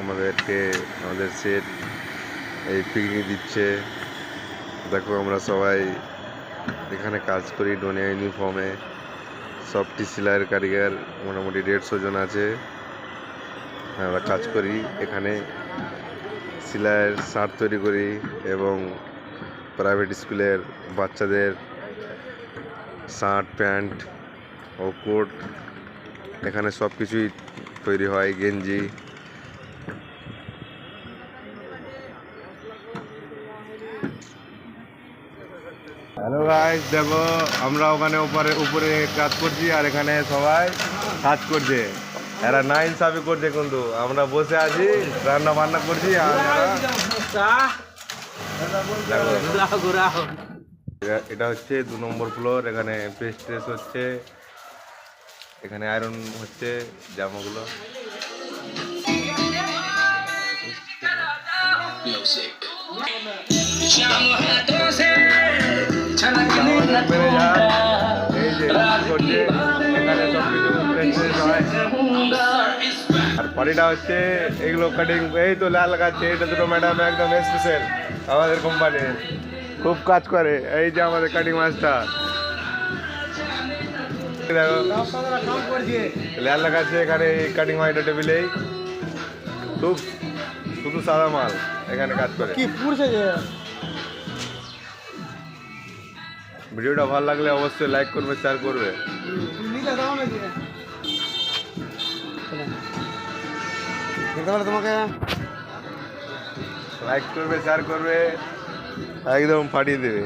আমাদেরকে আমাদের সেট এই পিকনিক দিচ্ছে। দেখো আমরা সবাই এখানে কাজ করি ডোনিয়া ইউনিফর্মে। সবটি সেলাইয়ের কারিগর মোটামুটি 150 জন আছে। আমরা কাজ করি এখানে, সেলাইয়ের শার্ট তৈরি করি এবং প্রাইভেট স্কুলের বাচ্চাদের শার্ট প্যান্ট ও কোট এখানে সব কিছুই তৈরি হয়, গেঞ্জি। হ্যালো গাইস, দেখো আমরা ওখানে উপরে কাজ করছি আর এখানে সবাই কাজ করছে। এরা না ইনসাফি করছে, কিন্তু আমরা বসে আছি রান্না বান্না করছি। আর এটা হচ্ছে 2 নম্বর ফ্লোর। এখানে পেস্ট টেস্ট হচ্ছে, এখানে আয়রন হচ্ছে জামাগুলো। এই যে করছে এখানে সব কিছু হয়। আর পার্টিটা হচ্ছে এগুলো কাটিং, এই তো লাল লাগাচ্ছে। এটা দুটো ম্যাডাম একদম স্পেশাল আমাদের কোম্পানির, খুব কাজ করে। এই যে আমাদের কাটিং মাস্টার লাল লাগাচ্ছে এখানে কাটিং হয় টেবিলেই। খুব শুধু সাদা মাল এখানে কাজ করে। ভিডিওটা ভালো লাগলে অবশ্যই লাইক করবে, শেয়ার করবে। তোমাকে লাইক করবে, শেয়ার করবে, একদম ফাটিয়ে দেবে।